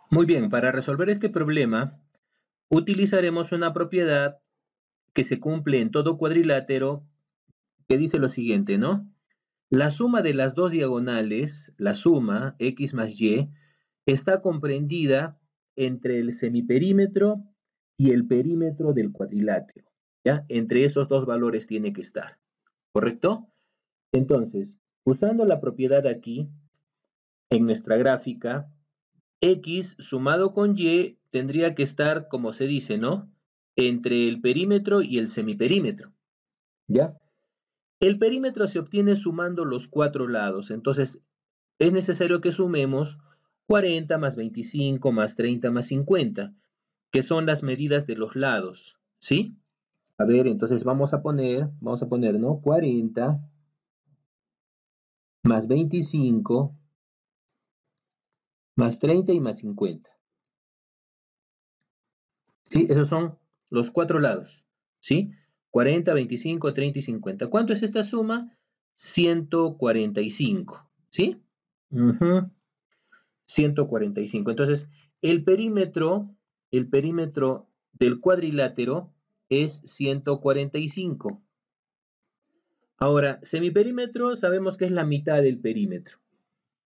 Muy bien, para resolver este problema, utilizaremos una propiedad que se cumple en todo cuadrilátero que dice lo siguiente, ¿no? La suma de las dos diagonales, la suma x más y, está comprendida entre el semiperímetro y el perímetro del cuadrilátero, ¿ya? Entre esos dos valores tiene que estar, ¿correcto? Entonces, usando la propiedad aquí, en nuestra gráfica, X sumado con Y tendría que estar, como se dice, ¿no? Entre el perímetro y el semiperímetro, ¿ya? El perímetro se obtiene sumando los cuatro lados, entonces es necesario que sumemos 40 más 25 más 30 más 50, que son las medidas de los lados, ¿sí? A ver, entonces vamos a poner, ¿no? 40 más 25 más 30 y más 50. ¿Sí? Esos son los cuatro lados, ¿sí? 40, 25, 30 y 50. ¿Cuánto es esta suma? 145, ¿sí? 145. Entonces, el perímetro del cuadrilátero es 145. Ahora, semiperímetro sabemos que es la mitad del perímetro.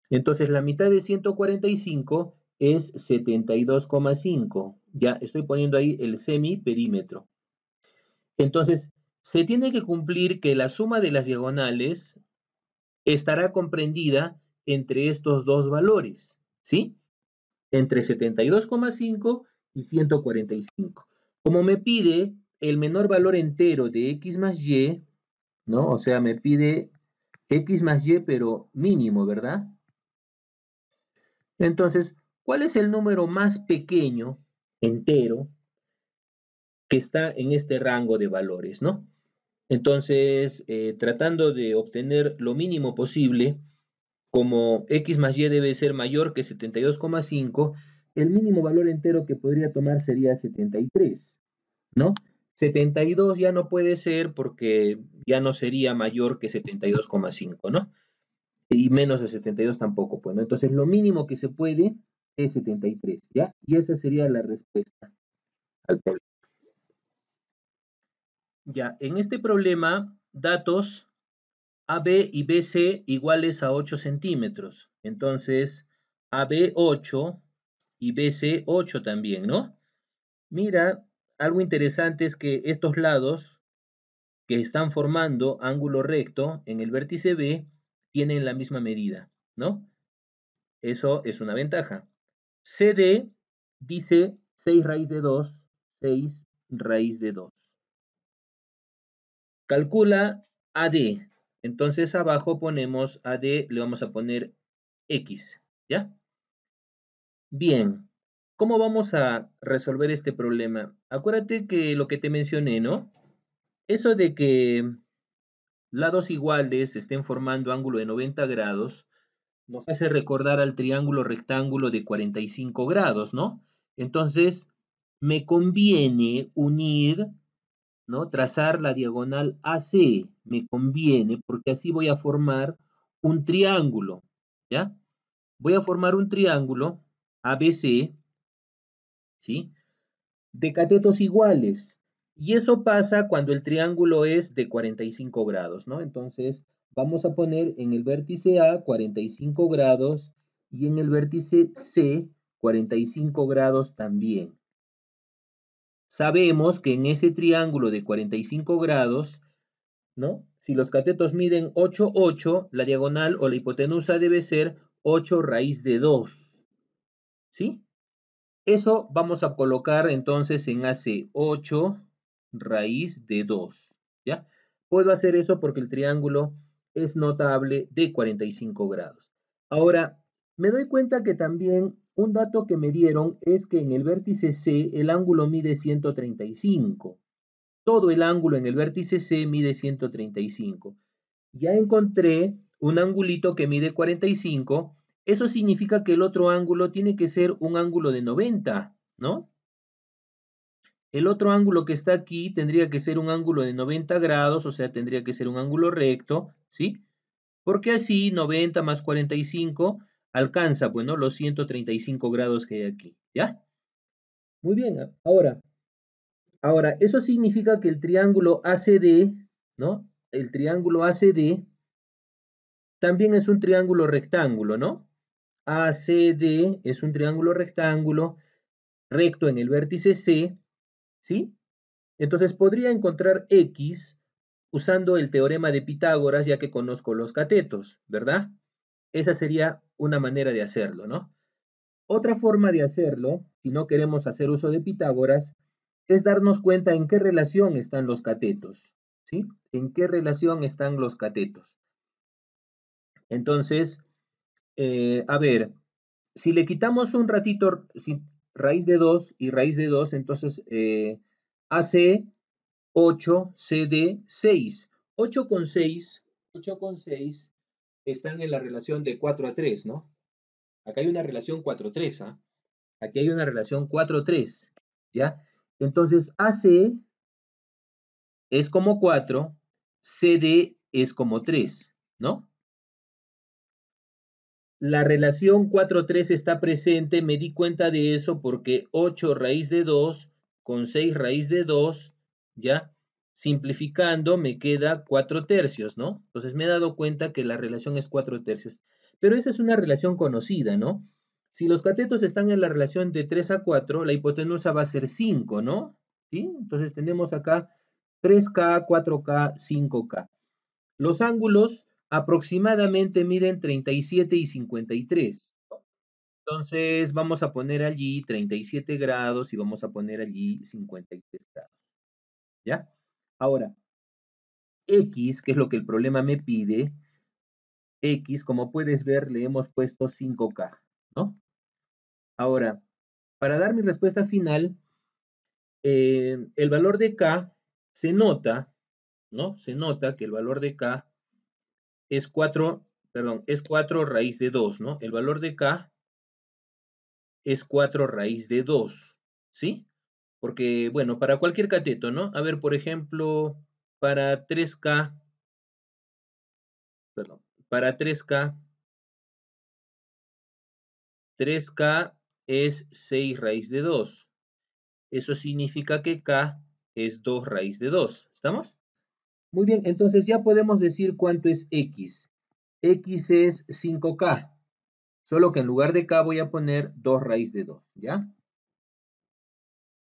Entonces, la mitad de 145 es 72,5. Ya estoy poniendo ahí el semiperímetro. Entonces, se tiene que cumplir que la suma de las diagonales estará comprendida entre estos dos valores, ¿sí? Entre 72,5 y 145. Como me pide el menor valor entero de x más y, ¿no? O sea, me pide x más y, pero mínimo, ¿verdad? Entonces, ¿cuál es el número más pequeño, entero, que está en este rango de valores, ¿no? Entonces, tratando de obtener lo mínimo posible, como x más y debe ser mayor que 72,5, el mínimo valor entero que podría tomar sería 73, ¿no? 72 ya no puede ser porque ya no sería mayor que 72,5, ¿no? Y menos de 72 tampoco, pues, ¿no? Entonces, lo mínimo que se puede es 73, ¿ya? Y esa sería la respuesta al problema. Ya, en este problema, datos AB y BC iguales a 8 centímetros. Entonces, AB 8 y BC 8 también, ¿no? Mira, algo interesante es que estos lados que están formando ángulo recto en el vértice B tienen la misma medida, ¿no? Eso es una ventaja. CD dice 6 raíz de 2, 6 raíz de 2. Calcula AD. Entonces abajo ponemos AD, le vamos a poner X, ¿ya? Bien, ¿cómo vamos a resolver este problema? Acuérdate que lo que te mencioné, ¿no? Eso de que lados iguales estén formando ángulo de 90 grados, nos hace recordar al triángulo rectángulo de 45 grados, ¿no? Entonces, me conviene unir, ¿no? Trazar la diagonal AC, me conviene porque así voy a formar un triángulo, ¿ya? Voy a formar un triángulo ABC, ¿sí? De catetos iguales. Y eso pasa cuando el triángulo es de 45 grados, ¿no? Entonces, vamos a poner en el vértice A 45 grados y en el vértice C 45 grados también. Sabemos que en ese triángulo de 45 grados, ¿no? Si los catetos miden 8, 8, la diagonal o la hipotenusa debe ser 8 raíz de 2, ¿sí? Eso vamos a colocar entonces en AC 8 raíz de 2, ¿ya? Puedo hacer eso porque el triángulo es notable de 45 grados. Ahora, me doy cuenta que también un dato que me dieron es que en el vértice C el ángulo mide 135. Todo el ángulo en el vértice C mide 135. Ya encontré un angulito que mide 45. Eso significa que el otro ángulo tiene que ser un ángulo de 90, ¿no? El otro ángulo que está aquí tendría que ser un ángulo de 90 grados, o sea, tendría que ser un ángulo recto, ¿sí? Porque así 90 más 45 alcanza, pues, ¿no? Los 135 grados que hay aquí, ¿ya? Muy bien, ahora, eso significa que el triángulo ACD, ¿no? El triángulo ACD también es un triángulo rectángulo, ¿no? ACD es un triángulo rectángulo recto en el vértice C, ¿sí? Entonces podría encontrar X usando el teorema de Pitágoras, ya que conozco los catetos, ¿verdad? Esa sería una manera de hacerlo, ¿no? Otra forma de hacerlo, si no queremos hacer uso de Pitágoras, es darnos cuenta en qué relación están los catetos, ¿sí? ¿En qué relación están los catetos? Entonces, a ver, si le quitamos un ratito raíz de 2 y raíz de 2, entonces AC 8, CD 6. 8 con 6, 8 con 6 están en la relación de 4 a 3, ¿no? Acá hay una relación 4-3, ¿ah? Aquí hay una relación 4-3, ¿ya? Entonces AC es como 4, CD es como 3, ¿no? La relación 4-3 está presente, me di cuenta de eso porque 8 raíz de 2 con 6 raíz de 2, ¿ya? Simplificando me queda 4 tercios, ¿no? Entonces me he dado cuenta que la relación es 4 tercios. Pero esa es una relación conocida, ¿no? Si los catetos están en la relación de 3 a 4, la hipotenusa va a ser 5, ¿no? ¿Sí? Entonces tenemos acá 3K, 4K, 5K. Los ángulos aproximadamente miden 37 y 53. Entonces vamos a poner allí 37 grados y vamos a poner allí 53 grados. ¿Ya? Ahora, X, que es lo que el problema me pide, X, como puedes ver, le hemos puesto 5K, ¿no? Ahora, para dar mi respuesta final, el valor de K se nota, ¿no? Se nota que el valor de K es 4, perdón, es 4 raíz de 2, ¿no? El valor de K es 4 raíz de 2, ¿sí? Porque, bueno, para cualquier cateto, ¿no? A ver, por ejemplo, para 3K, perdón, para 3K es 6 raíz de 2. Eso significa que K es 2 raíz de 2. ¿Estamos? Muy bien, entonces ya podemos decir cuánto es X. X es 5K. Solo que en lugar de K voy a poner 2 raíz de 2, ¿ya?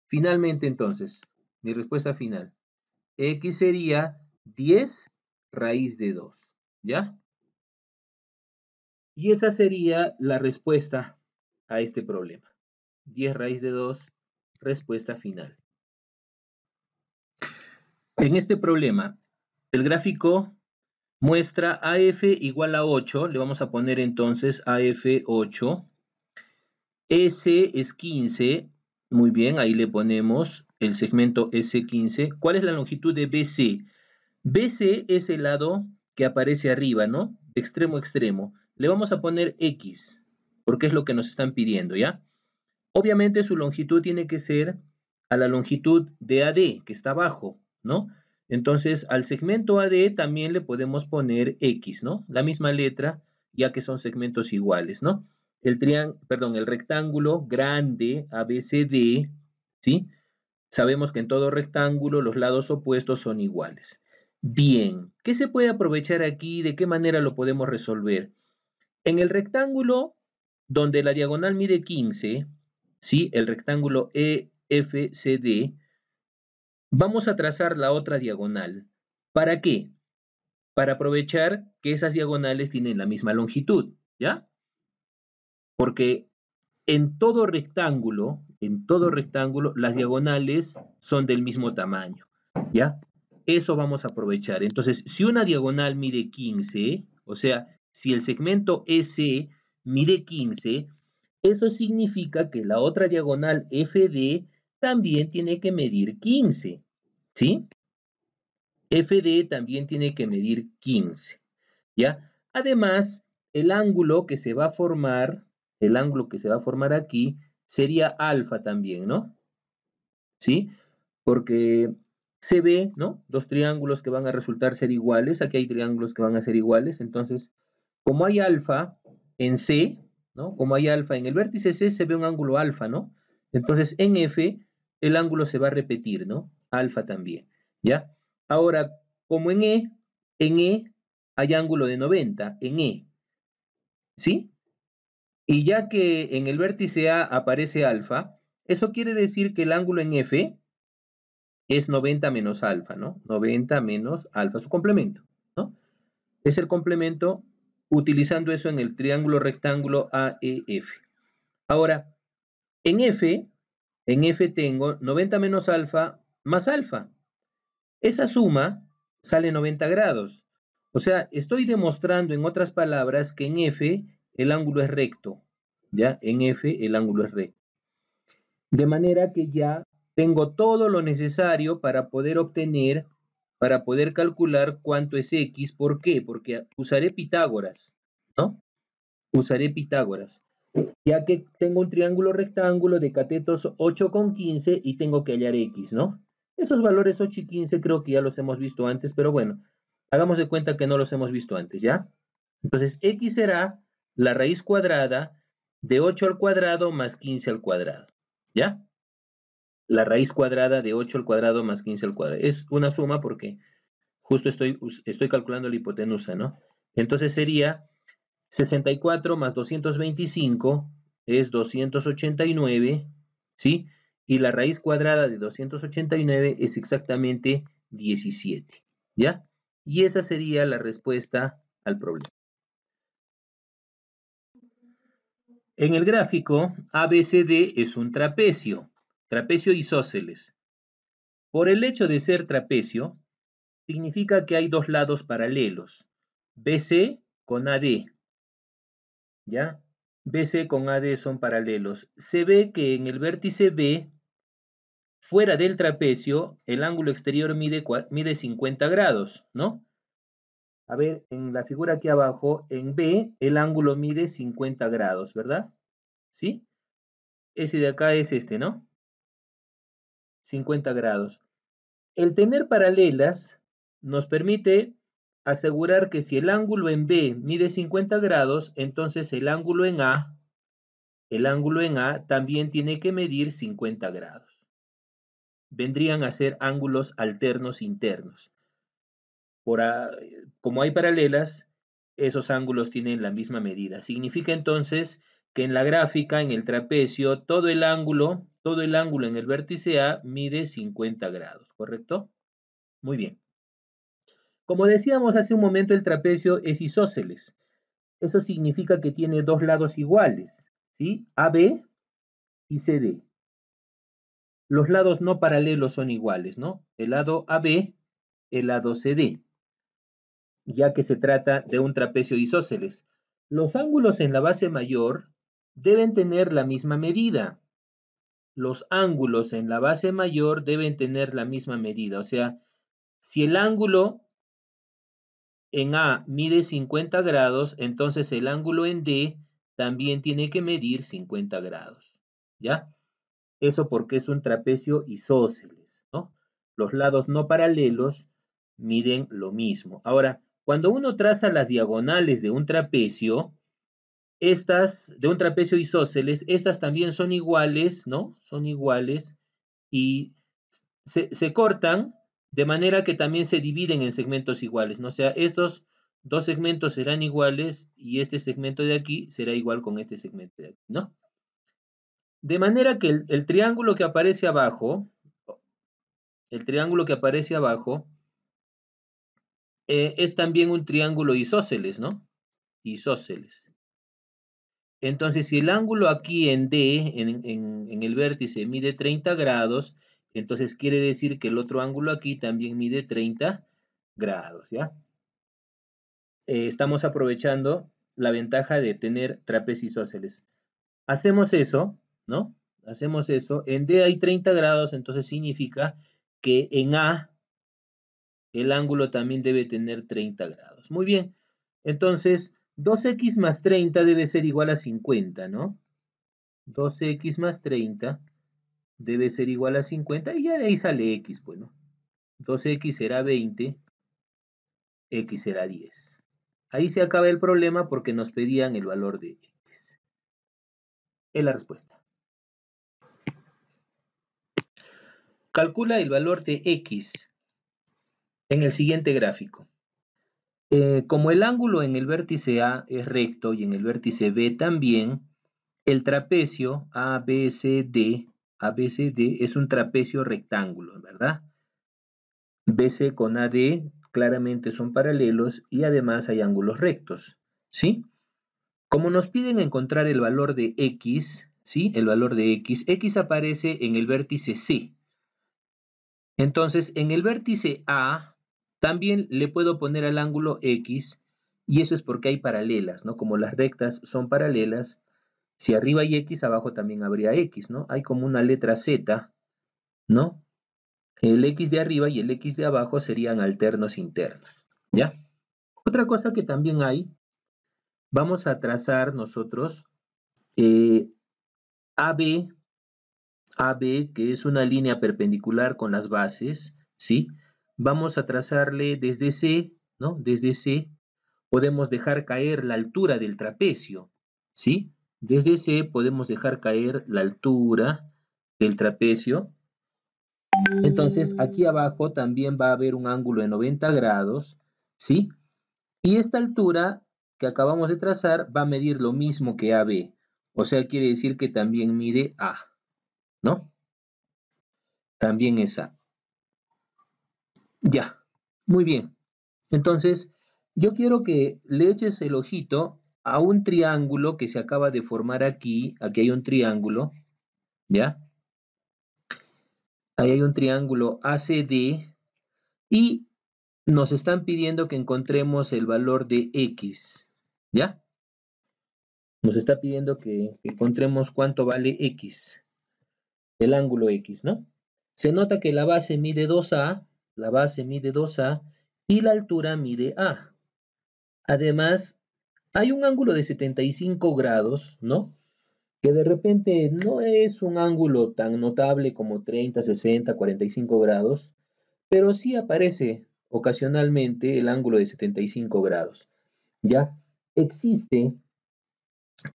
Finalmente, entonces, mi respuesta final. X sería 10 raíz de 2, ¿ya? Y esa sería la respuesta a este problema. 10 raíz de 2, respuesta final. En este problema, el gráfico muestra AF igual a 8, le vamos a poner entonces AF 8, S es 15, muy bien, ahí le ponemos el segmento S15. ¿Cuál es la longitud de BC? BC es el lado que aparece arriba, ¿no? De extremo a extremo. Le vamos a poner X, porque es lo que nos están pidiendo, ¿ya? Obviamente su longitud tiene que ser a la longitud de AD, que está abajo, ¿no? Entonces, al segmento AD también le podemos poner X, ¿no? La misma letra, ya que son segmentos iguales, ¿no? El rectángulo grande ABCD, ¿sí? Sabemos que en todo rectángulo los lados opuestos son iguales. Bien, ¿qué se puede aprovechar aquí? ¿De qué manera lo podemos resolver? En el rectángulo donde la diagonal mide 15, ¿sí? El rectángulo EFCD, vamos a trazar la otra diagonal. ¿Para qué? Para aprovechar que esas diagonales tienen la misma longitud, ¿ya? Porque en todo rectángulo, las diagonales son del mismo tamaño, ¿ya? Eso vamos a aprovechar. Entonces, si una diagonal mide 15, o sea, si el segmento EC mide 15, eso significa que la otra diagonal FD también tiene que medir 15, ¿sí? FD también tiene que medir 15, ¿ya? Además, el ángulo que se va a formar, aquí, sería alfa también, ¿no? ¿Sí? Porque se ve, ¿no? Dos triángulos que van a resultar ser iguales. Aquí hay triángulos que van a ser iguales. Entonces, como hay alfa en C, ¿no? Como hay alfa en el vértice C, se ve un ángulo alfa, ¿no? Entonces, en F, el ángulo se va a repetir, ¿no? Alfa también, ¿ya? Ahora, como en E hay ángulo de 90, en E, ¿sí? Y ya que en el vértice A aparece alfa, eso quiere decir que el ángulo en F es 90 menos alfa, ¿no? 90 menos alfa, su complemento, ¿no? Es el complemento utilizando eso en el triángulo rectángulo AEF. Ahora, en F tengo 90 menos alfa más alfa. Esa suma sale 90 grados. O sea, estoy demostrando en otras palabras que en F el ángulo es recto. ¿Ya? En F el ángulo es recto. De manera que ya tengo todo lo necesario para poder obtener, para poder calcular cuánto es X. ¿Por qué? Porque usaré Pitágoras, ¿no? Usaré Pitágoras, ya que tengo un triángulo rectángulo de catetos 8,15 y tengo que hallar X, ¿no? Esos valores 8 y 15 creo que ya los hemos visto antes, pero bueno, hagamos de cuenta que no los hemos visto antes, ¿ya? Entonces, X será la raíz cuadrada de 8 al cuadrado más 15 al cuadrado, ¿ya? La raíz cuadrada de 8 al cuadrado más 15 al cuadrado. Es una suma porque justo estoy calculando la hipotenusa, ¿no? Entonces sería 64 más 225 es 289, ¿sí? Y la raíz cuadrada de 289 es exactamente 17, ¿ya? Y esa sería la respuesta al problema. En el gráfico, ABCD es un trapecio isósceles. Por el hecho de ser trapecio, significa que hay dos lados paralelos, BC con AD, ¿ya? BC con AD son paralelos. Se ve que en el vértice B, fuera del trapecio, el ángulo exterior mide 50 grados, ¿no? A ver, en la figura aquí abajo, en B, el ángulo mide 50 grados, ¿verdad? ¿Sí? Ese de acá es este, ¿no? 50 grados. El tener paralelas nos permite asegurar que si el ángulo en B mide 50 grados, entonces el ángulo en A también tiene que medir 50 grados. Vendrían a ser ángulos alternos internos. Como hay paralelas, esos ángulos tienen la misma medida. Significa entonces que en la gráfica, en el trapecio, todo el ángulo en el vértice A mide 50 grados, ¿correcto? Muy bien. Como decíamos hace un momento, el trapecio es isósceles. Eso significa que tiene dos lados iguales, ¿sí? AB y CD. Los lados no paralelos son iguales, ¿no? El lado AB, el lado CD, ya que se trata de un trapecio isósceles. Los ángulos en la base mayor deben tener la misma medida. Los ángulos en la base mayor deben tener la misma medida. O sea, si el ángulo en A mide 50 grados, entonces el ángulo en D también tiene que medir 50 grados, ¿ya? Eso porque es un trapecio isósceles, ¿no? Los lados no paralelos miden lo mismo. Ahora, cuando uno traza las diagonales de un trapecio, de un trapecio isósceles, estas también son iguales, ¿no? Son iguales y se cortan de manera que también se dividen en segmentos iguales, ¿no? O sea, estos dos segmentos serán iguales y este segmento de aquí será igual con este segmento de aquí, ¿no? De manera que el triángulo que aparece abajo, el triángulo que aparece abajo, es también un triángulo isósceles, ¿no? Isósceles. Entonces, si el ángulo aquí en D, en el vértice, mide 30 grados, entonces quiere decir que el otro ángulo aquí también mide 30 grados, ¿ya? Estamos aprovechando la ventaja de tener trapecios isósceles. Hacemos eso, ¿no? Hacemos eso. En D hay 30 grados, entonces significa que en A el ángulo también debe tener 30 grados. Muy bien. Entonces, 2x más 30 debe ser igual a 50, ¿no? 2x más 30 debe ser igual a 50 y ya de ahí sale x, pues, ¿no? 2x será 20, x será 10. Ahí se acaba el problema porque nos pedían el valor de x. es la respuesta. Calcula el valor de X en el siguiente gráfico. Como el ángulo en el vértice A es recto y en el vértice B también, el trapecio ABCD es un trapecio rectángulo, ¿verdad? BC con AD claramente son paralelos y además hay ángulos rectos, ¿sí? Como nos piden encontrar el valor de X, ¿sí? El valor de X aparece en el vértice C. Entonces, en el vértice A también le puedo poner al ángulo X y eso es porque hay paralelas, ¿no? Como las rectas son paralelas, si arriba hay X, abajo también habría X, ¿no? Hay como una letra Z, ¿no? El X de arriba y el X de abajo serían alternos internos, ¿ya? Otra cosa que también hay, vamos a trazar nosotros AB, que es una línea perpendicular con las bases, ¿sí? Vamos a trazarle desde C, ¿no? Desde C podemos dejar caer la altura del trapecio, ¿sí? Desde C podemos dejar caer la altura del trapecio. Entonces, aquí abajo también va a haber un ángulo de 90 grados, ¿sí? Y esta altura que acabamos de trazar va a medir lo mismo que AB. O sea, quiere decir que también mide A, ¿no? También es A. Ya, muy bien. Entonces, yo quiero que le eches el ojito a un triángulo que se acaba de formar aquí. Aquí hay un triángulo, ¿ya? Ahí hay un triángulo ACD y nos están pidiendo que encontremos el valor de X, ¿ya? Nos está pidiendo que encontremos cuánto vale X, el ángulo X, ¿no? Se nota que la base mide 2A, y la altura mide A. Además, hay un ángulo de 75 grados, ¿no? Que de repente no es un ángulo tan notable como 30, 60, 45 grados, pero sí aparece ocasionalmente el ángulo de 75 grados. ¿Ya? Existe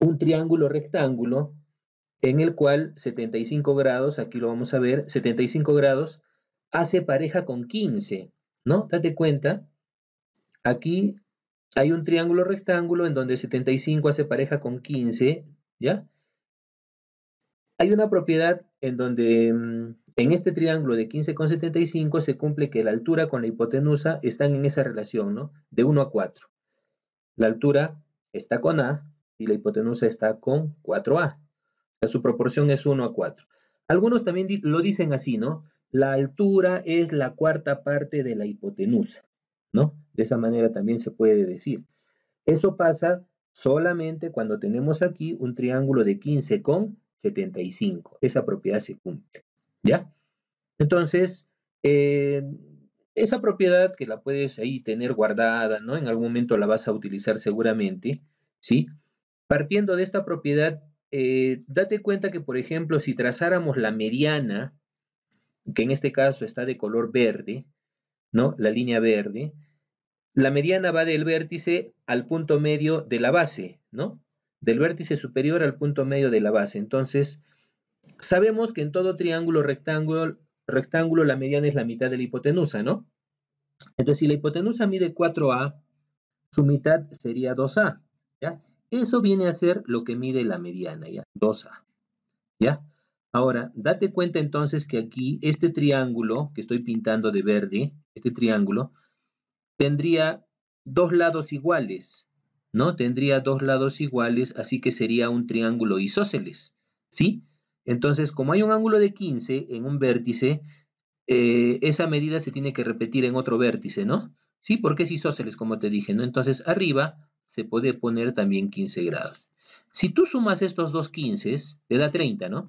un triángulo rectángulo en el cual 75 grados, aquí lo vamos a ver, 75 grados hace pareja con 15, ¿no? Date cuenta, aquí hay un triángulo rectángulo en donde 75 hace pareja con 15, ¿ya? Hay una propiedad en donde en este triángulo de 15 con 75 se cumple que la altura con la hipotenusa están en esa relación, ¿no? De 1 a 4. La altura está con A y la hipotenusa está con 4A. O sea, su proporción es 1 a 4. Algunos también lo dicen así, ¿no? La altura es la cuarta parte de la hipotenusa, ¿no? De esa manera también se puede decir. Eso pasa solamente cuando tenemos aquí un triángulo de 15 con 75. Esa propiedad se cumple, ¿ya? Entonces, esa propiedad que la puedes ahí tener guardada, ¿no? En algún momento la vas a utilizar seguramente, ¿sí? Partiendo de esta propiedad, date cuenta que, por ejemplo, si trazáramos la mediana, que en este caso está de color verde, ¿no? La línea verde, la mediana va del vértice al punto medio de la base, ¿no? Del vértice superior al punto medio de la base. Entonces, sabemos que en todo triángulo rectángulo la mediana es la mitad de la hipotenusa, ¿no? Entonces, si la hipotenusa mide 4A, su mitad sería 2A, ¿ya? Eso viene a ser lo que mide la mediana, ¿ya? 2A, ¿ya? Ahora, date cuenta entonces que aquí este triángulo que estoy pintando de verde, este triángulo, tendría dos lados iguales, ¿no? Tendría dos lados iguales, así que sería un triángulo isósceles, ¿sí? Entonces, como hay un ángulo de 15 en un vértice, esa medida se tiene que repetir en otro vértice, ¿no? Sí, porque es isósceles, como te dije, ¿no? Entonces, arriba se puede poner también 15 grados. Si tú sumas estos dos 15, te da 30, ¿no?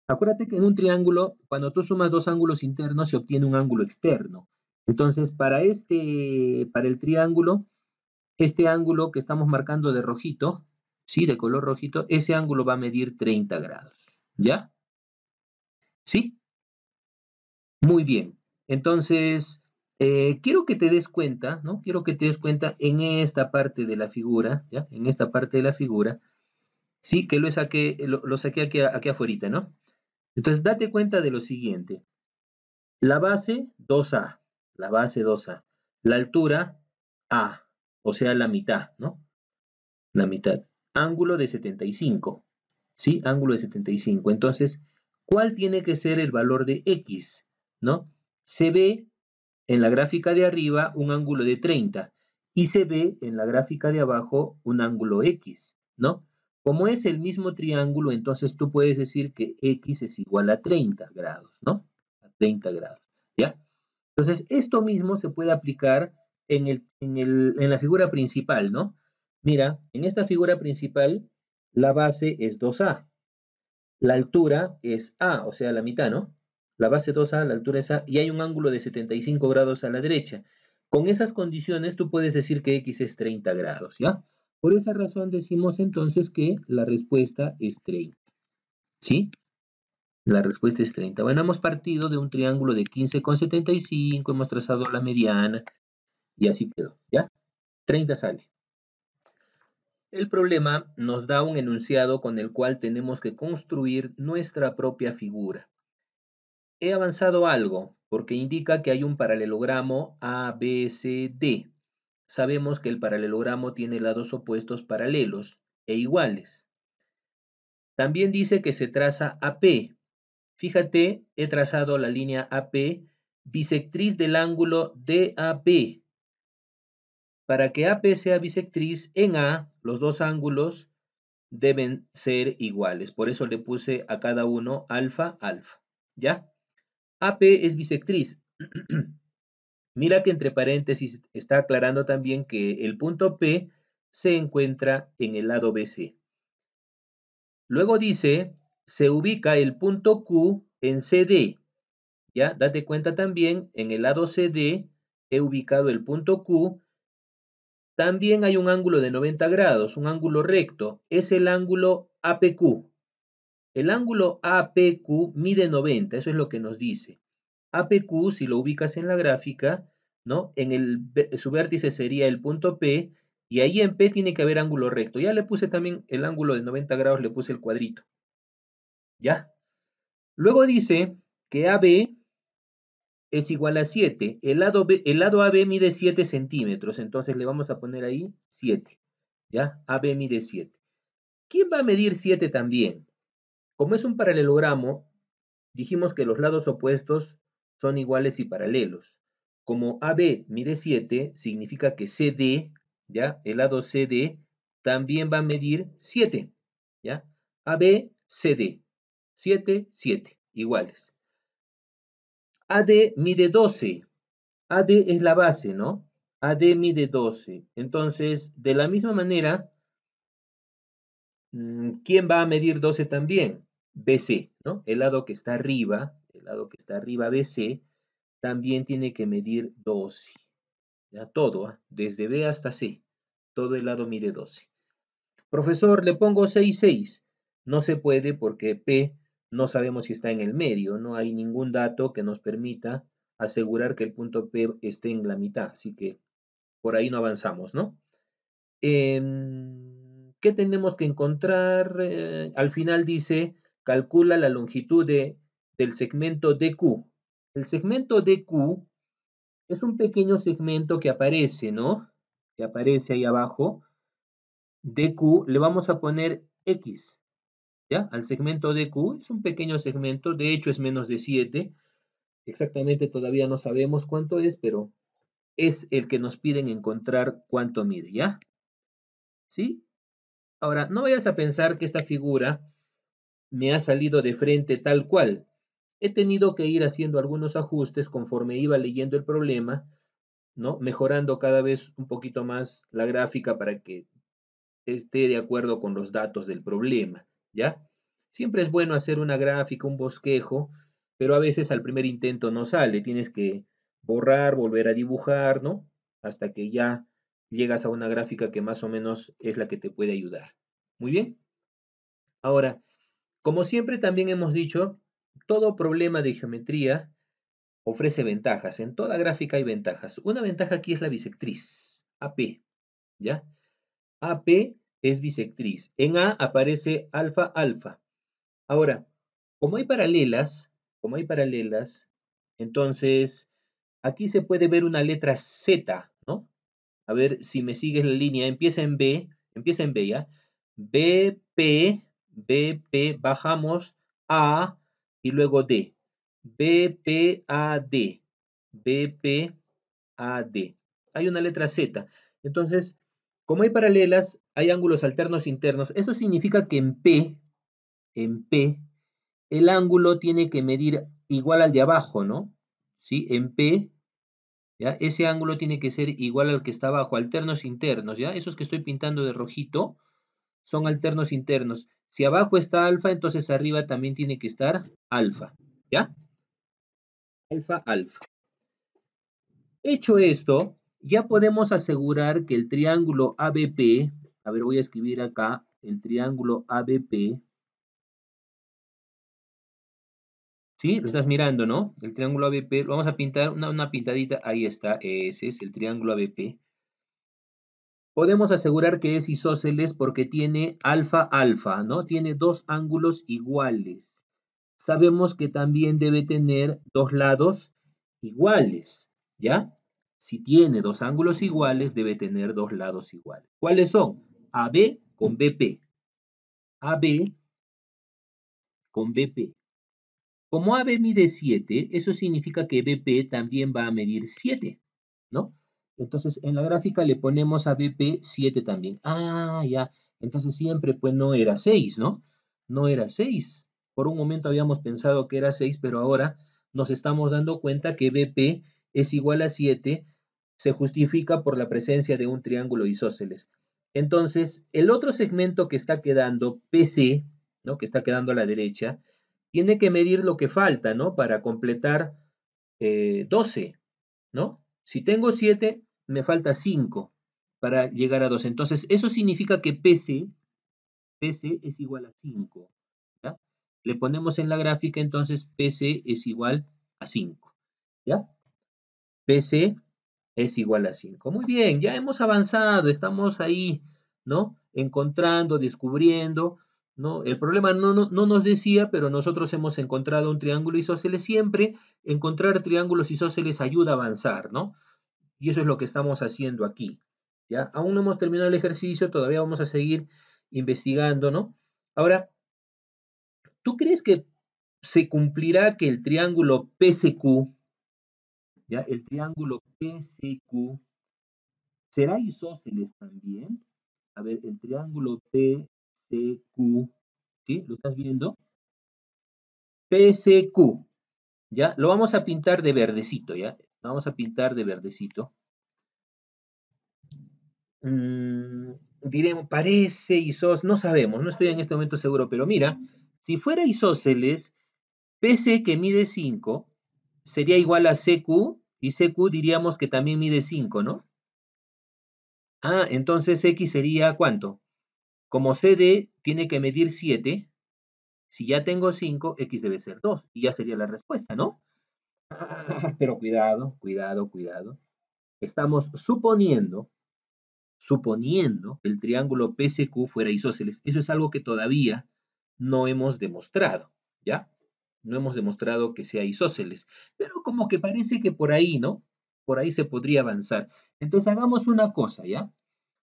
Acuérdate que en un triángulo, cuando tú sumas dos ángulos internos, se obtiene un ángulo externo. Entonces, para el triángulo, este ángulo que estamos marcando de rojito, ¿sí? De color rojito, ese ángulo va a medir 30 grados. ¿Ya? ¿Sí? Muy bien. Entonces, quiero que te des cuenta, ¿no? Quiero que te des cuenta en esta parte de la figura, ¿ya? En esta parte de la figura, Sí, que lo saqué aquí afuera, ¿no? Entonces, date cuenta de lo siguiente. La base 2A, la base 2A. La altura A, o sea, la mitad, ¿no? La mitad. Ángulo de 75, ¿sí? Ángulo de 75. Entonces, ¿cuál tiene que ser el valor de X, ¿no? Se ve en la gráfica de arriba un ángulo de 30 y se ve en la gráfica de abajo un ángulo X, ¿no? Como es el mismo triángulo, entonces tú puedes decir que X es igual a 30 grados, ¿no? A 30 grados, ¿ya? Entonces, esto mismo se puede aplicar en la figura principal, ¿no? Mira, en esta figura principal, la base es 2A, la altura es A, o sea, la mitad, ¿no? La base 2A, la altura es A, y hay un ángulo de 75 grados a la derecha. Con esas condiciones, tú puedes decir que X es 30 grados, ¿ya? Por esa razón decimos entonces que la respuesta es 30, ¿sí? La respuesta es 30. Bueno, hemos partido de un triángulo de 15,75, hemos trazado la mediana, y así quedó, ¿ya? 30 sale. El problema nos da un enunciado con el cual tenemos que construir nuestra propia figura. He avanzado algo porque indica que hay un paralelogramo ABCD. Sabemos que el paralelogramo tiene lados opuestos paralelos e iguales. También dice que se traza AP. Fíjate, he trazado la línea AP bisectriz del ángulo DAB. Para que AP sea bisectriz en A, los dos ángulos deben ser iguales. Por eso le puse a cada uno alfa, alfa. ¿Ya? AP es bisectriz. Mira que entre paréntesis está aclarando también que el punto P se encuentra en el lado BC. Luego dice, se ubica el punto Q en CD. ¿Ya? Date cuenta también, en el lado CD he ubicado el punto Q. También hay un ángulo de 90 grados, un ángulo recto. Es el ángulo APQ. El ángulo APQ mide 90, eso es lo que nos dice. APQ, si lo ubicas en la gráfica, ¿no? Su vértice sería el punto P, y ahí en P tiene que haber ángulo recto. Ya le puse también el ángulo de 90 grados, le puse el cuadrito. ¿Ya? Luego dice que AB es igual a 7. El lado AB mide 7 centímetros, entonces le vamos a poner ahí 7. ¿Ya? AB mide 7. ¿Quién va a medir 7 también? Como es un paralelogramo, dijimos que los lados opuestos son iguales y paralelos. Como AB mide 7, significa que CD, ¿ya? El lado CD también va a medir 7, ¿ya? AB, CD, 7, 7, iguales. AD mide 12. AD es la base, ¿no? AD mide 12. Entonces, de la misma manera, ¿quién va a medir 12 también? BC, ¿no? El lado que está arriba, BC, también tiene que medir 12. Ya todo, desde B hasta C, todo el lado mide 12. Profesor, le pongo 6, 6. No se puede porque P no sabemos si está en el medio, no hay ningún dato que nos permita asegurar que el punto P esté en la mitad, así que por ahí no avanzamos, ¿no? ¿Qué tenemos que encontrar? Al final dice, calcula la longitud del segmento DQ. El segmento DQ es un pequeño segmento que aparece, ¿no? Que aparece ahí abajo. DQ, le vamos a poner X, ¿ya? Al segmento DQ es un pequeño segmento, de hecho es menos de 7. Exactamente todavía no sabemos cuánto es, pero es el que nos piden encontrar cuánto mide, ¿ya? ¿Sí? Ahora, no vayas a pensar que esta figura me ha salido de frente tal cual. He tenido que ir haciendo algunos ajustes conforme iba leyendo el problema, ¿no? Mejorando cada vez un poquito más la gráfica para que esté de acuerdo con los datos del problema, ¿ya? Siempre es bueno hacer una gráfica, un bosquejo, pero a veces al primer intento no sale. Tienes que borrar, volver a dibujar, ¿no? Hasta que ya llegas a una gráfica que más o menos es la que te puede ayudar. Muy bien. Ahora, como siempre también hemos dicho, todo problema de geometría ofrece ventajas. En toda gráfica hay ventajas. Una ventaja aquí es la bisectriz, AP, ¿ya? AP es bisectriz. En A aparece alfa, alfa. Ahora, como hay paralelas, entonces aquí se puede ver una letra Z, ¿no? A ver si me sigues la línea. Empieza en B, ¿ya? BP, bajamos A y luego D. BPAD, BPAD. Hay una letra Z. Entonces, como hay paralelas, hay ángulos alternos internos. Eso significa que en P, el ángulo tiene que medir igual al de abajo, ¿no? ¿Sí? En P, ¿ya? Ese ángulo tiene que ser igual al que está abajo, alternos internos, ¿ya? Esos que estoy pintando de rojito son alternos internos. Si abajo está alfa, entonces arriba también tiene que estar alfa, ¿ya? Alfa, alfa. Hecho esto, ya podemos asegurar que el triángulo ABP, a ver, voy a escribir acá, el triángulo ABP, ¿sí? Lo estás mirando, ¿no? El triángulo ABP, lo vamos a pintar una pintadita, ahí está, ese es el triángulo ABP. Podemos asegurar que es isósceles porque tiene alfa, alfa, ¿no? Tiene dos ángulos iguales. Sabemos que también debe tener dos lados iguales, ¿ya? Si tiene dos ángulos iguales, debe tener dos lados iguales. ¿Cuáles son? AB con BP. AB con BP. Como AB mide 7, eso significa que BP también va a medir 7, ¿no? Entonces, en la gráfica le ponemos a BP 7 también. Ah, ya. Entonces siempre, pues, no era 6, ¿no? No era 6. Por un momento habíamos pensado que era 6, pero ahora nos estamos dando cuenta que BP es igual a 7. Se justifica por la presencia de un triángulo isósceles. Entonces, el otro segmento que está quedando, PC, ¿no? Que está quedando a la derecha, tiene que medir lo que falta, ¿no? Para completar 12, ¿no? Si tengo 7, me falta 5 para llegar a 12. Entonces, eso significa que PC es igual a 5, ¿ya? Le ponemos en la gráfica, entonces, PC es igual a 5, ¿ya? PC es igual a 5. Muy bien, ya hemos avanzado, estamos ahí, ¿no? Encontrando, descubriendo, ¿no? El problema no nos decía, pero nosotros hemos encontrado un triángulo isósceles. Siempre encontrar triángulos isósceles ayuda a avanzar, ¿no? Y eso es lo que estamos haciendo aquí, ¿ya? Aún no hemos terminado el ejercicio, todavía vamos a seguir investigando, ¿no? Ahora, ¿tú crees que se cumplirá que el triángulo PCQ, ¿ya? El triángulo PCQ ¿será isósceles también? A ver, el triángulo PCQ, ¿sí? ¿Lo estás viendo? PCQ, ¿ya? Lo vamos a pintar de verdecito, ¿ya? Lo vamos a pintar de verdecito. Diremos, parece isósceles, no sabemos, no estoy en este momento seguro, pero mira, si fuera isósceles, PC que mide 5 sería igual a CQ, y CQ diríamos que también mide 5, ¿no? Ah, entonces X sería ¿cuánto? Como CD tiene que medir 7, si ya tengo 5, X debe ser 2. Y ya sería la respuesta, ¿no? Pero cuidado, cuidado, cuidado. Estamos suponiendo que el triángulo PCQ fuera isósceles. Eso es algo que todavía no hemos demostrado, ¿ya? No hemos demostrado que sea isósceles. Pero como que parece que por ahí, ¿no? Por ahí se podría avanzar. Entonces hagamos una cosa, ¿ya?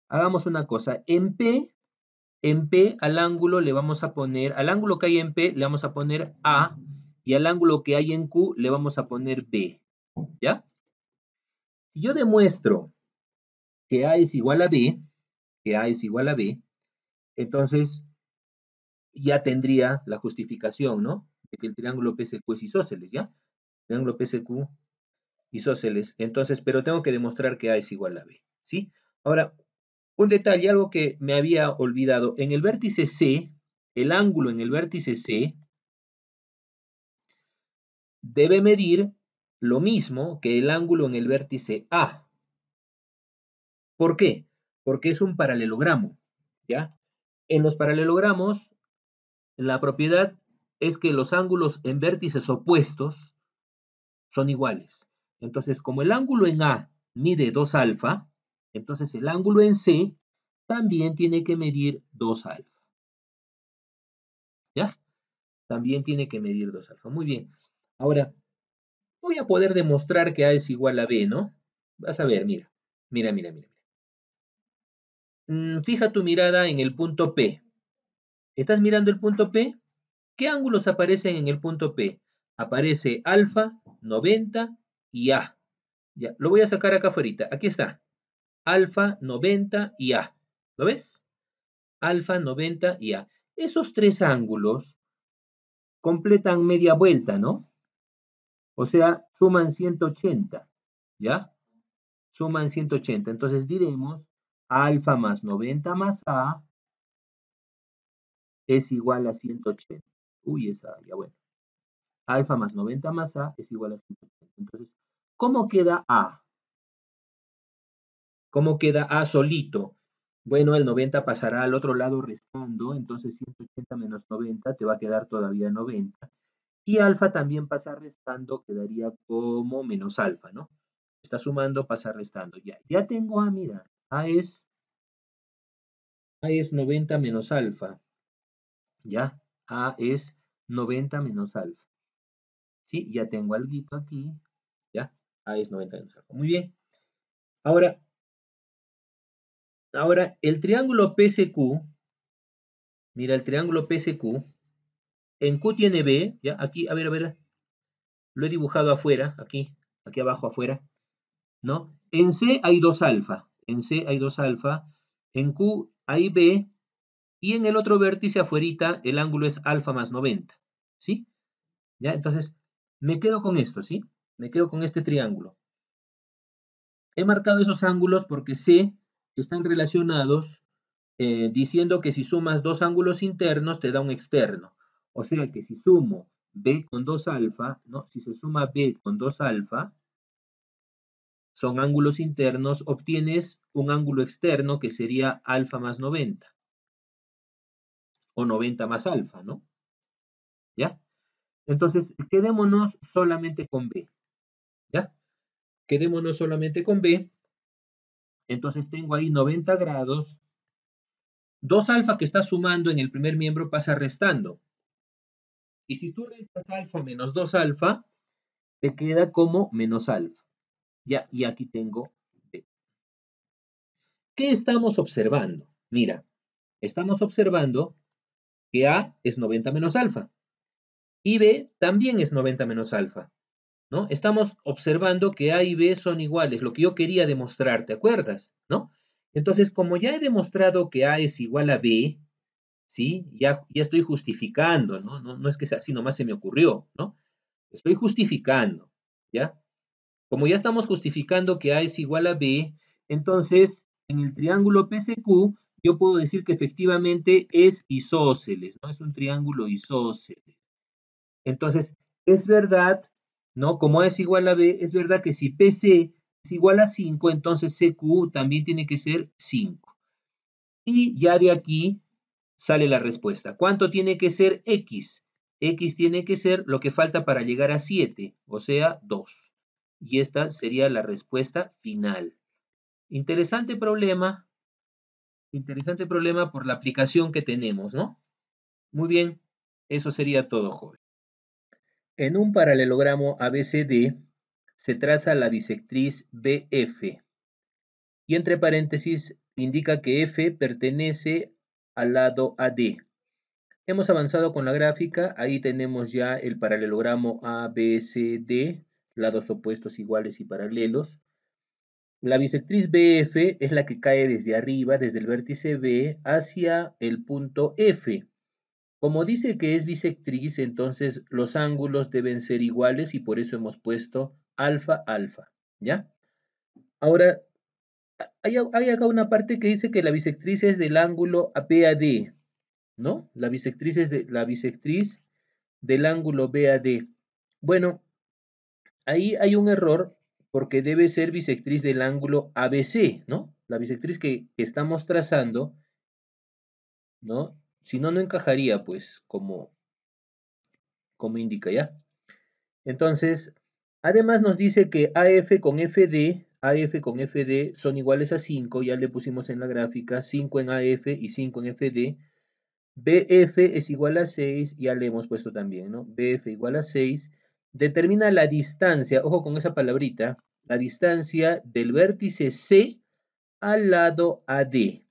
Hagamos una cosa. En P al ángulo le vamos a poner, al ángulo que hay en P le vamos a poner A y al ángulo que hay en Q le vamos a poner B, ¿ya? Si yo demuestro que A es igual a B, que A es igual a B, entonces ya tendría la justificación, ¿no? De que el triángulo PSQ es isósceles, ¿ya? Triángulo PSQ isósceles. Entonces, pero tengo que demostrar que A es igual a B, ¿sí? Ahora, un detalle, algo que me había olvidado. En el vértice C, el ángulo en el vértice C debe medir lo mismo que el ángulo en el vértice A. ¿Por qué? Porque es un paralelogramo, ¿ya? En los paralelogramos, la propiedad es que los ángulos en vértices opuestos son iguales. Entonces, como el ángulo en A mide 2 alfa, entonces el ángulo en C también tiene que medir 2 alfa. ¿Ya? También tiene que medir 2 alfa. Muy bien. Ahora, voy a poder demostrar que A es igual a B, ¿no? Vas a ver, mira. Mira, mira, mira. Fija tu mirada en el punto P. ¿Estás mirando el punto P? ¿Qué ángulos aparecen en el punto P? Aparece alfa, 90 y A. Ya, lo voy a sacar acá afuera. Aquí está. Alfa, 90 y A. ¿Lo ves? Alfa, 90 y A. Esos tres ángulos completan media vuelta, ¿no? O sea, suman 180. ¿Ya? Suman 180. Entonces diremos alfa más 90 más A es igual a 180. Uy, esa, ya bueno. Alfa más 90 más A es igual a 180. Entonces, ¿cómo queda A? ¿Cómo queda A solito? Bueno, el 90 pasará al otro lado restando, entonces 180 menos 90 te va a quedar todavía 90. Y alfa también pasa restando, quedaría como menos alfa, ¿no? Está sumando, pasa restando. Ya tengo A, mira, A es 90 menos alfa, ¿ya? A es 90 menos alfa. Sí, ya tengo algo aquí, ¿ya? A es 90 menos alfa. Muy bien. Ahora, el triángulo PSQ, mira, el triángulo PSQ, en Q tiene B, ¿ya? Aquí, a ver, lo he dibujado afuera, aquí abajo afuera, ¿no? En C hay 2 alfa, en Q hay B, y en el otro vértice afuerita el ángulo es alfa más 90, ¿sí? ¿Ya? Entonces, me quedo con esto, ¿sí? Me quedo con este triángulo. He marcado esos ángulos porque sé que están relacionados diciendo que si sumas dos ángulos internos te da un externo. O sea que si sumo B con 2 alfa, ¿no? Si se suma B con 2 alfa, son ángulos internos, obtienes un ángulo externo que sería alfa más 90. O 90 más alfa, ¿no? ¿Ya? Entonces, quedémonos solamente con B. ¿Ya? Quedémonos solamente con B. Entonces tengo ahí 90 grados. 2 alfa que está sumando en el primer miembro pasa restando. Y si tú restas alfa menos 2 alfa, te queda como menos alfa. Ya, y aquí tengo B. ¿Qué estamos observando? Mira, estamos observando que A es 90 menos alfa y B también es 90 menos alfa, ¿no? Estamos observando que A y B son iguales, lo que yo quería demostrar, ¿te acuerdas? ¿No? Entonces, como ya he demostrado que A es igual a B, ¿sí? Ya estoy justificando, ¿no? No es que sea así, nomás se me ocurrió, ¿no? Estoy justificando, ¿ya? Como ya estamos justificando que A es igual a B, entonces en el triángulo PSQ yo puedo decir que efectivamente es isósceles, ¿no? Es un triángulo isósceles. Entonces, es verdad, ¿no? Como A es igual a B, es verdad que si PC es igual a 5, entonces CQ también tiene que ser 5. Y ya de aquí sale la respuesta. ¿Cuánto tiene que ser X? X tiene que ser lo que falta para llegar a 7, o sea, 2. Y esta sería la respuesta final. Interesante problema por la aplicación que tenemos, ¿no? Muy bien, eso sería todo, joven. En un paralelogramo ABCD se traza la bisectriz BF y entre paréntesis indica que F pertenece al lado AD. Hemos avanzado con la gráfica, ahí tenemos ya el paralelogramo ABCD, lados opuestos iguales y paralelos. La bisectriz BF es la que cae desde arriba, desde el vértice B, hacia el punto F. Como dice que es bisectriz, entonces los ángulos deben ser iguales y por eso hemos puesto alfa, alfa, ¿ya? Ahora, hay acá una parte que dice que la bisectriz es del ángulo BAD, ¿no? La bisectriz es la bisectriz del ángulo BAD. Bueno, ahí hay un error porque debe ser bisectriz del ángulo ABC, ¿no? La bisectriz que estamos trazando, ¿no? Si no, no encajaría, pues, como indica, ¿ya? Entonces, además nos dice que AF con FD AF con FD son iguales a 5, ya le pusimos en la gráfica, 5 en AF y 5 en FD. BF es igual a 6, ya le hemos puesto también, ¿no? BF igual a 6. Determina la distancia, ojo con esa palabrita, la distancia del vértice C al lado AD.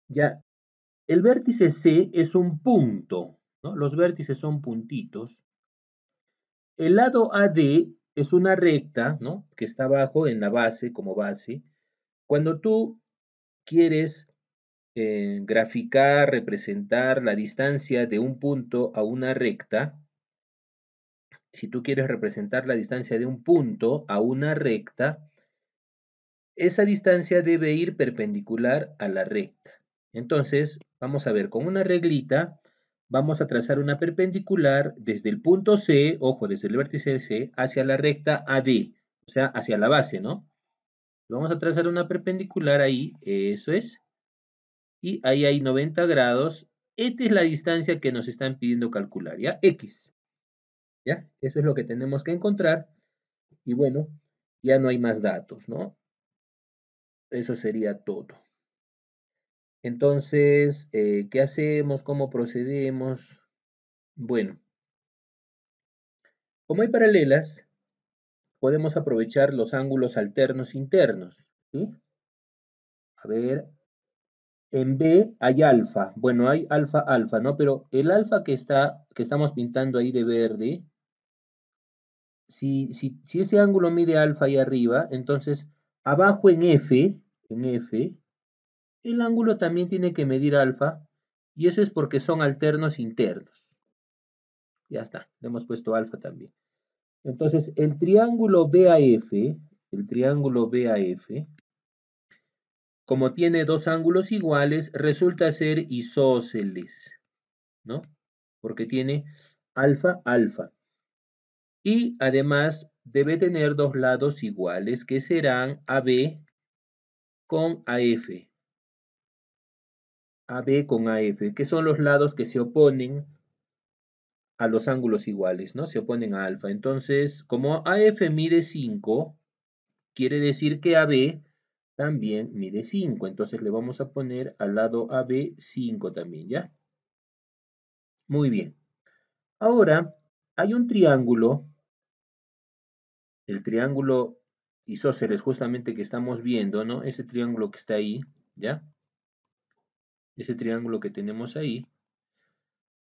Ya, el vértice C es un punto, ¿no? Los vértices son puntitos. El lado AD es una recta, ¿no? Que está abajo en la base, como base. Cuando tú quieres graficar, representar la distancia de un punto a una recta, si tú quieres representar la distancia de un punto a una recta, esa distancia debe ir perpendicular a la recta. Entonces, vamos a ver, con una reglita, vamos a trazar una perpendicular desde el punto C, ojo, desde el vértice C, hacia la recta AD, o sea, hacia la base, ¿no? Vamos a trazar una perpendicular ahí, eso es, y ahí hay 90 grados. Esta es la distancia que nos están pidiendo calcular, ¿ya? X, ¿ya? Eso es lo que tenemos que encontrar, y bueno, ya no hay más datos, ¿no? Eso sería todo. Entonces, ¿qué hacemos? ¿Cómo procedemos? Bueno, como hay paralelas, podemos aprovechar los ángulos alternos internos, ¿sí? A ver, en B hay alfa. Bueno, hay alfa, alfa, ¿no? Pero el alfa que estamos pintando ahí de verde, si ese ángulo mide alfa ahí arriba, entonces abajo en F, el ángulo también tiene que medir alfa, y eso es porque son alternos internos. Ya está, le hemos puesto alfa también. Entonces, el triángulo BAF, como tiene dos ángulos iguales, resulta ser isósceles, ¿no? Porque tiene alfa, alfa. Y además debe tener dos lados iguales, que serán AB con AF. AB con AF, que son los lados que se oponen a los ángulos iguales, ¿no? Se oponen a alfa. Entonces, como AF mide 5, quiere decir que AB también mide 5. Entonces le vamos a poner al lado AB 5 también, ¿ya? Muy bien. Ahora, hay un triángulo, el triángulo isósceles justamente que estamos viendo, ¿no? Ese triángulo que está ahí, ¿ya? Ese triángulo que tenemos ahí,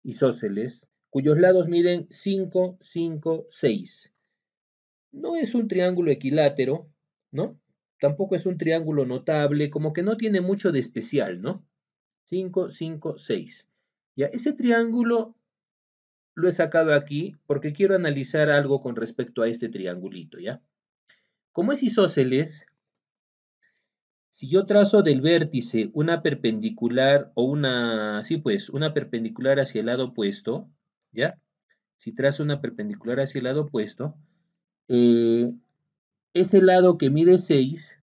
isósceles, cuyos lados miden 5, 5, 6. No es un triángulo equilátero, ¿no? Tampoco es un triángulo notable, como que no tiene mucho de especial, ¿no? 5, 5, 6. Ya, ese triángulo lo he sacado aquí porque quiero analizar algo con respecto a este triangulito, ¿ya? Como es isósceles, si yo trazo del vértice una perpendicular o una perpendicular hacia el lado opuesto, ¿ya? Si trazo una perpendicular hacia el lado opuesto, eh, ese lado que mide 6,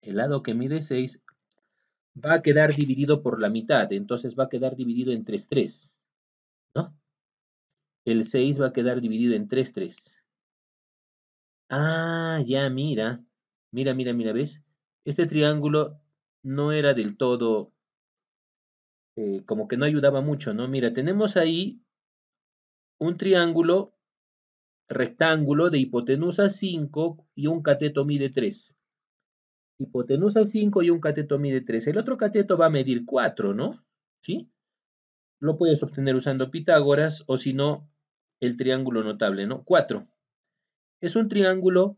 el lado que mide 6 va a quedar dividido por la mitad, entonces va a quedar dividido en 3, 3, ¿no? El 6 va a quedar dividido en 3, 3. Ah, ya, mira. Mira, mira, mira, ¿ves? Este triángulo no era del todo, como que no ayudaba mucho, ¿no? Mira, tenemos ahí un triángulo rectángulo de hipotenusa 5 y un cateto mide 3. Hipotenusa 5 y un cateto mide 3. El otro cateto va a medir 4, ¿no? ¿Sí? Lo puedes obtener usando Pitágoras o si no, el triángulo notable, ¿no? 4. Es un triángulo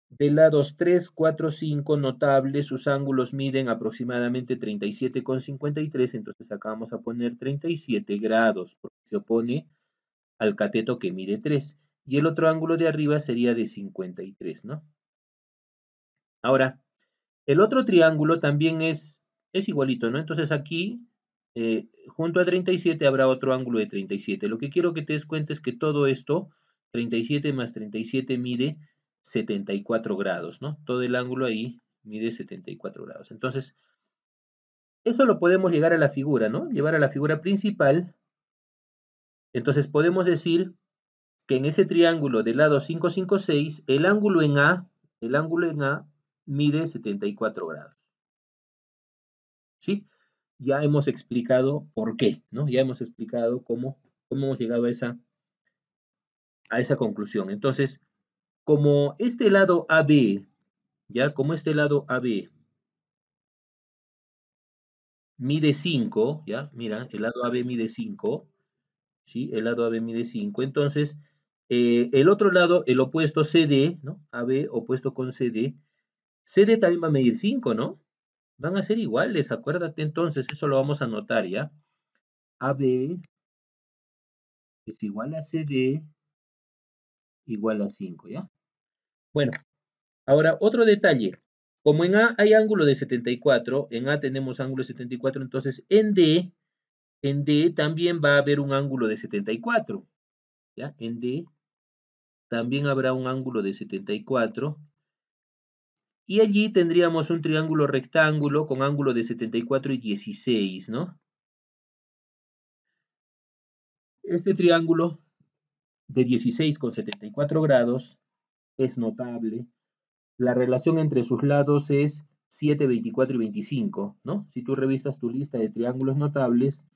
de lados 3, 4, 5 notables. Sus ángulos miden aproximadamente 37,53. Entonces acá vamos a poner 37 grados porque se opone al cateto que mide 3. Y el otro ángulo de arriba sería de 53, ¿no? Ahora, el otro triángulo también es igualito, ¿no? Entonces aquí, junto a 37 habrá otro ángulo de 37. Lo que quiero que te des cuenta es que todo esto, 37 más 37 mide 74 grados, ¿no? Todo el ángulo ahí mide 74 grados. Entonces, eso lo podemos llegar a la figura, ¿no? Llevar a la figura principal. Entonces podemos decir que en ese triángulo del lado 5, 5, 6, el ángulo en A el ángulo en A mide 74 grados. ¿Sí? Ya hemos explicado por qué, ¿no? Ya hemos explicado cómo hemos llegado a esa conclusión. Entonces, como este lado AB, ya, como este lado AB mide 5, ya, mira, el lado AB mide 5, ¿sí? El lado AB mide 5, entonces, el otro lado, el opuesto CD, ¿no? AB opuesto con CD, CD también va a medir 5, ¿no? Van a ser iguales, acuérdate entonces, eso lo vamos a anotar, ¿ya? AB es igual a CD igual a 5, ¿ya? Bueno, ahora otro detalle. Como en A hay ángulo de 74, en A tenemos ángulo de 74, entonces en D también va a haber un ángulo de 74, ¿ya? En D también habrá un ángulo de 74 y allí tendríamos un triángulo rectángulo con ángulo de 74 y 16, ¿no? Este triángulo de 16 con 74 grados es notable. La relación entre sus lados es 7, 24 y 25, ¿no? Si tú revisas tu lista de triángulos notables,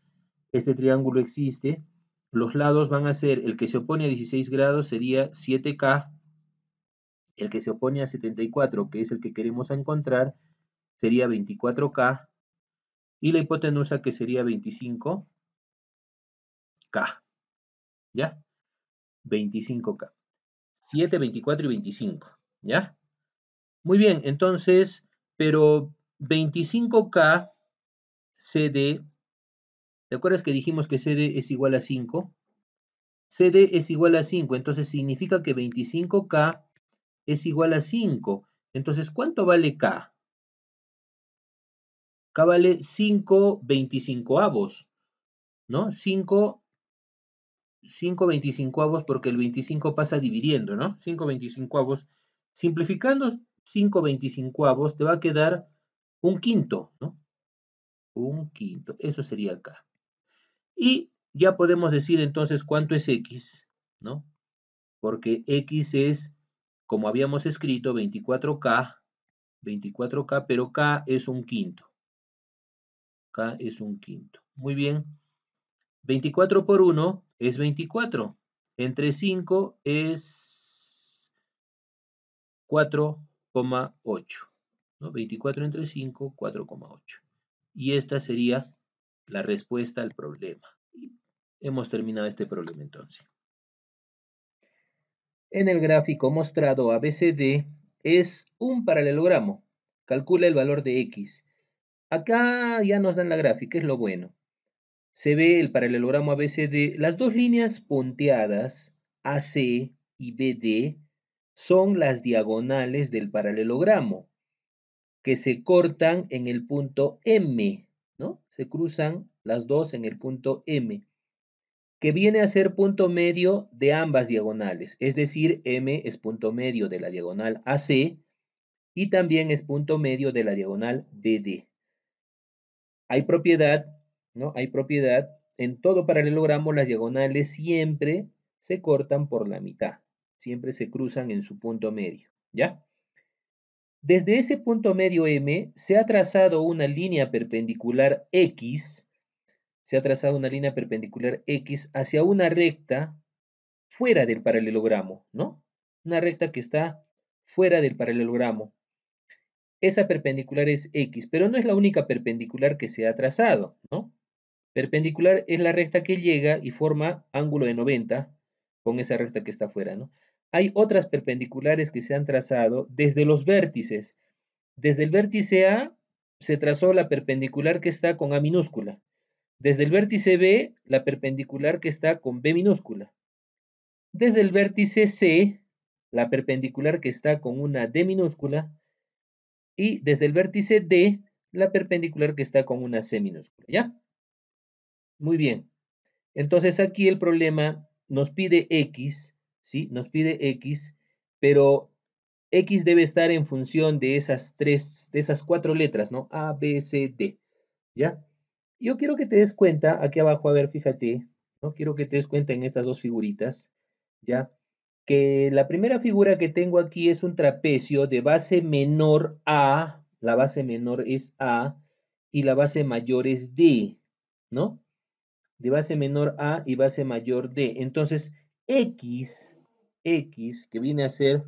este triángulo existe. Los lados van a ser, el que se opone a 16 grados sería 7K, el que se opone a 74, que es el que queremos encontrar, sería 24K, y la hipotenusa que sería 25K, ¿ya? 25K. 7, 24 y 25, ¿ya? Muy bien, entonces, pero 25K CD, ¿te acuerdas que dijimos que CD es igual a 5? CD es igual a 5, entonces significa que 25K es igual a 5. Entonces, ¿cuánto vale K? K vale 5 25avos, ¿no? 5 25avos porque el 25 pasa dividiendo, ¿no? 5 25avos. Simplificando 5 25avos te va a quedar un quinto, ¿no? Un quinto, eso sería acá. Y ya podemos decir entonces cuánto es X, ¿no? Porque X es, como habíamos escrito, 24K, pero K es un quinto. K es un quinto. Muy bien. 24 por 1 es 24. Entre 5 es 4,8. ¿No? 24 entre 5, 4,8. Y esta sería la respuesta al problema. Hemos terminado este problema entonces. En el gráfico mostrado ABCD es un paralelogramo. Calcula el valor de X. Acá ya nos dan la gráfica, es lo bueno. Se ve el paralelogramo ABCD. Las dos líneas punteadas, AC y BD, son las diagonales del paralelogramo, que se cortan en el punto M, ¿no? Se cruzan las dos en el punto M, que viene a ser punto medio de ambas diagonales, es decir, M es punto medio de la diagonal AC y también es punto medio de la diagonal BD. Hay propiedad, ¿no? Hay propiedad, en todo paralelogramo las diagonales siempre se cortan por la mitad, siempre se cruzan en su punto medio, ¿ya? Desde ese punto medio M se ha trazado una línea perpendicular X, hacia una recta fuera del paralelogramo, ¿no? Una recta que está fuera del paralelogramo. Esa perpendicular es X, pero no es la única perpendicular que se ha trazado, ¿no? Perpendicular es la recta que llega y forma ángulo de 90 con esa recta que está afuera, ¿no? Hay otras perpendiculares que se han trazado desde los vértices. Desde el vértice A se trazó la perpendicular que está con A minúscula. Desde el vértice B, la perpendicular que está con B minúscula. Desde el vértice C, la perpendicular que está con una D minúscula. Y desde el vértice D, la perpendicular que está con una C minúscula, ¿ya? Muy bien. Entonces aquí el problema nos pide X, ¿sí? Nos pide X, pero X debe estar en función de esas cuatro letras, ¿no? A, B, C, D, ¿ya? Yo quiero que te des cuenta, aquí abajo, a ver, fíjate, ¿no? Quiero que te des cuenta en estas dos figuritas, ¿ya? que la primera figura que tengo aquí es un trapecio de base menor A, la base menor es A y la base mayor es D, ¿no? De base menor A y base mayor D. Entonces, X, que viene a ser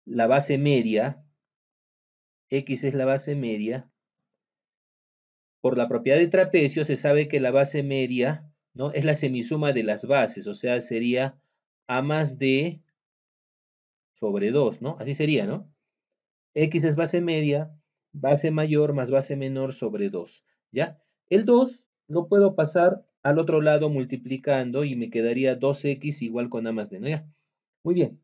la base media, X es la base media, por la propiedad de trapecio se sabe que la base media, ¿no? Es la semisuma de las bases, o sea, sería A más D sobre 2, ¿no? Así sería, ¿no? X es base media, base mayor más base menor sobre 2, ¿ya? El 2 lo puedo pasar al otro lado multiplicando y me quedaría 2x igual con A más D, ¿no? ¿Ya? Muy bien,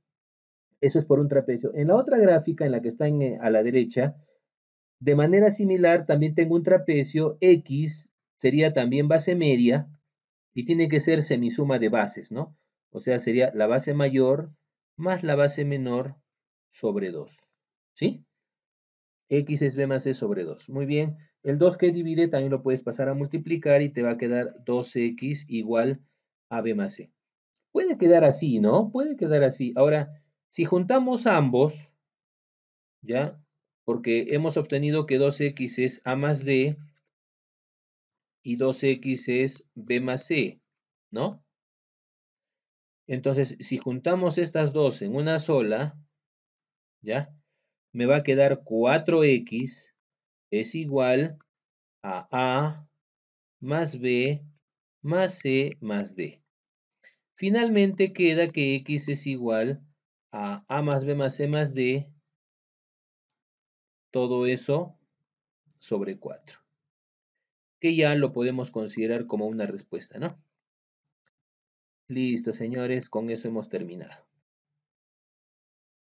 eso es por un trapecio. En la otra gráfica, en la que está a la derecha, de manera similar también tengo un trapecio, X sería también base media y tiene que ser semisuma de bases, ¿no? O sea, sería la base mayor más la base menor sobre 2, ¿sí? X es B más C sobre 2. Muy bien. El 2 que divide también lo puedes pasar a multiplicar y te va a quedar 2x igual a B más C. Puede quedar así, ¿no? Puede quedar así. Ahora, si juntamos ambos, ¿ya? Porque hemos obtenido que 2x es A más D y 2x es B más C, ¿no? Entonces, si juntamos estas dos en una sola, ¿ya? Me va a quedar 4x es igual a más B más C más D. Finalmente queda que X es igual a A más B más C más D, todo eso sobre 4, que ya lo podemos considerar como una respuesta, ¿no? Listo, señores, con eso hemos terminado.